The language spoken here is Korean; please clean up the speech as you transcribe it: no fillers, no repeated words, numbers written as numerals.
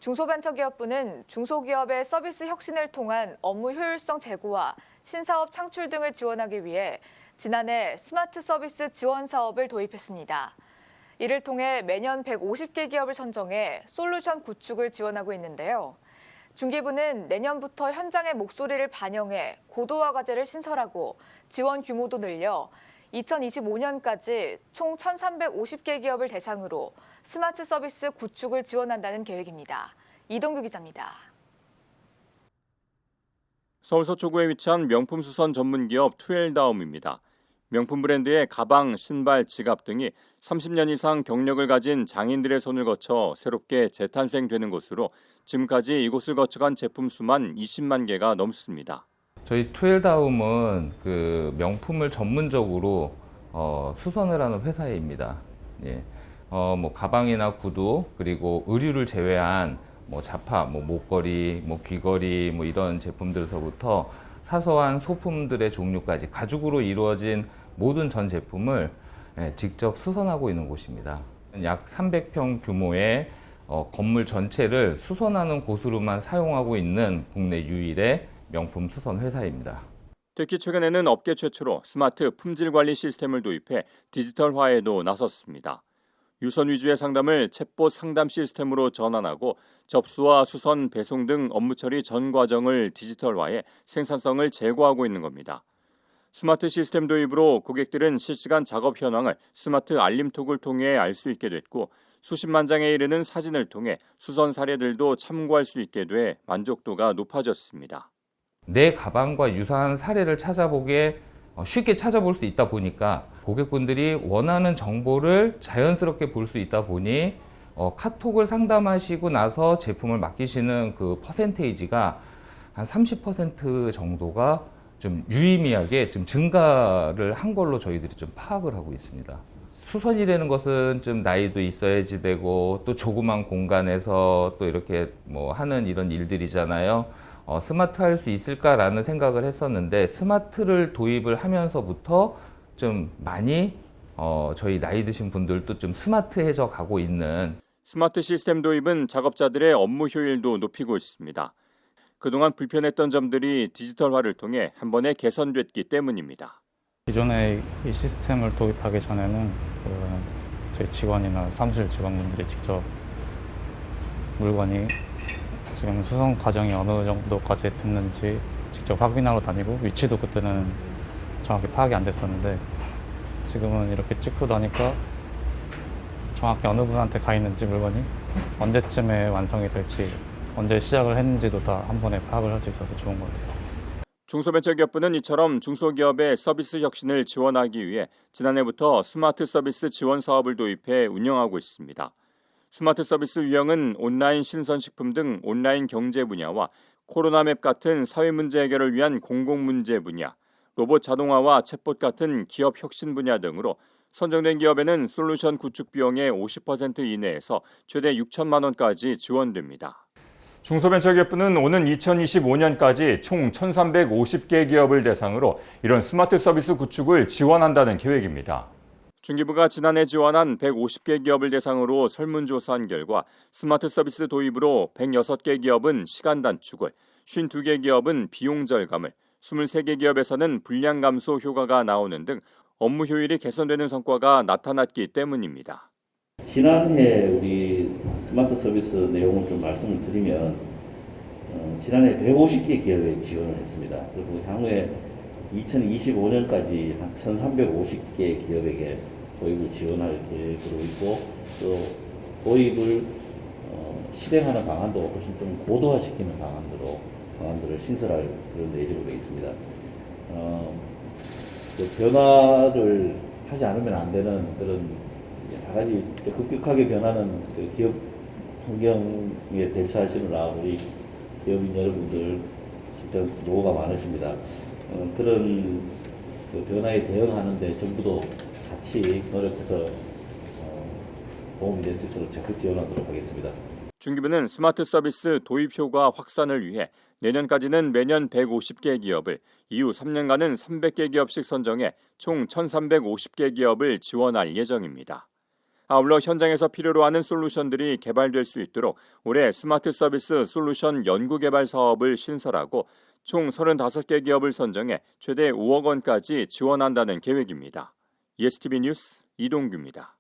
중소벤처기업부는 중소기업의 서비스 혁신을 통한 업무 효율성 제고와 신사업 창출 등을 지원하기 위해 지난해 스마트 서비스 지원 사업을 도입했습니다. 이를 통해 매년 150개 기업을 선정해 솔루션 구축을 지원하고 있는데요. 중기부는 내년부터 현장의 목소리를 반영해 고도화 과제를 신설하고 지원 규모도 늘려 2025년까지 총 1,350개 기업을 대상으로 스마트 서비스 구축을 지원한다는 계획입니다. 이동규 기자입니다. 서울 서초구에 위치한 명품 수선 전문기업 투엘다움입니다. 명품 브랜드의 가방, 신발, 지갑 등이 30년 이상 경력을 가진 장인들의 손을 거쳐 새롭게 재탄생되는 곳으로 지금까지 이곳을 거쳐간 제품 수만 20만 개가 넘습니다. 저희 투엘다움은 그 명품을 전문적으로 수선을 하는 회사입니다. 예. 뭐 가방이나 구두 그리고 의류를 제외한 뭐 자파, 뭐 목걸이, 뭐 귀걸이 뭐 이런 제품들서부터 사소한 소품들의 종류까지 가죽으로 이루어진 모든 전 제품을 직접 수선하고 있는 곳입니다. 약 300평 규모의 건물 전체를 수선하는 곳으로만 사용하고 있는 국내 유일의 명품 수선 회사입니다. 특히 최근에는 업계 최초로 스마트 품질 관리 시스템을 도입해 디지털화에도 나섰습니다. 유선 위주의 상담을 챗봇 상담 시스템으로 전환하고 접수와 수선, 배송 등 업무 처리 전 과정을 디지털화해 생산성을 제고하고 있는 겁니다. 스마트 시스템 도입으로 고객들은 실시간 작업 현황을 스마트 알림톡을 통해 알 수 있게 됐고 수십만 장에 이르는 사진을 통해 수선 사례들도 참고할 수 있게 돼 만족도가 높아졌습니다. 내 가방과 유사한 사례를 찾아보기에 쉽게 찾아볼 수 있다 보니까 고객분들이 원하는 정보를 자연스럽게 볼 수 있다 보니 카톡을 상담하시고 나서 제품을 맡기시는 그 퍼센테이지가 한 30% 정도가 좀 유의미하게 좀 증가를 한 걸로 저희들이 좀 파악을 하고 있습니다. 수선이라는 것은 좀 나이도 있어야지 되고 또 조그만 공간에서 또 이렇게 뭐 하는 이런 일들이잖아요. 스마트 할 수 있을까라는 생각을 했었는데 스마트를 도입을 하면서부터 좀 많이 저희 나이 드신 분들도 좀 스마트해져 가고 있는 스마트 시스템 도입은 작업자들의 업무 효율도 높이고 있습니다. 그동안 불편했던 점들이 디지털화를 통해 한 번에 개선됐기 때문입니다. 기존에 이 시스템을 도입하기 전에는 저희 직원이나 사무실 직원분들이 직접 물건이 지금 수송 과정이 어느 정도까지 됐는지 직접 확인하러 다니고 위치도 그때는 정확히 파악이 안 됐었는데 지금은 이렇게 찍고 나니까 정확히 어느 분한테 가 있는지 물건이 언제쯤에 완성이 될지 언제 시작을 했는지도 다 한 번에 파악을 할 수 있어서 좋은 것 같아요. 중소벤처기업부는 이처럼 중소기업의 서비스 혁신을 지원하기 위해 지난해부터 스마트 서비스 지원 사업을 도입해 운영하고 있습니다. 스마트 서비스 유형은 온라인 신선식품 등 온라인 경제 분야와 코로나맵 같은 사회문제 해결을 위한 공공문제 분야, 로봇 자동화와 챗봇 같은 기업 혁신 분야 등으로 선정된 기업에는 솔루션 구축 비용의 50% 이내에서 최대 6천만 원까지 지원됩니다. 중소벤처기업부는 오는 2025년까지 총 1,350개 기업을 대상으로 이런 스마트 서비스 구축을 지원한다는 계획입니다. 중기부가 지난해 지원한 150개 기업을 대상으로 설문조사한 결과 스마트 서비스 도입으로 106개 기업은 시간 단축을, 52개 기업은 비용 절감을, 23개 기업에서는 분량 감소 효과가 나오는 등 업무 효율이 개선되는 성과가 나타났기 때문입니다. 지난해 우리 스마트 서비스 내용을 좀 말씀을 드리면 지난해 150개 기업에 지원을 했습니다. 그리고 향후에 2025년까지 한 1,350개 기업에게 도입을 지원할 계획으로 있고 또 도입을 실행하는 방안도 훨씬 좀 고도화시키는 방안들을 신설할 그런 예정으로 되어 있습니다. 그 변화를 하지 않으면 안 되는 그런 여러 가지 급격하게 변하는 그 기업 환경에 대처하시느라 우리 기업인 여러분들 진짜 노고가 많으십니다. 그런 그 변화에 대응하는데 정부도 같이 노력해서 도움이 될 수 있도록 적극 지원하도록 하겠습니다. 중기부는 스마트 서비스 도입 효과 확산을 위해 내년까지는 매년 150개 기업을, 이후 3년간은 300개 기업씩 선정해 총 1,350개 기업을 지원할 예정입니다. 아울러 현장에서 필요로 하는 솔루션들이 개발될 수 있도록 올해 스마트 서비스 솔루션 연구개발 사업을 신설하고 총 35개 기업을 선정해 최대 5억 원까지 지원한다는 계획입니다. ESTV 뉴스 이동규입니다.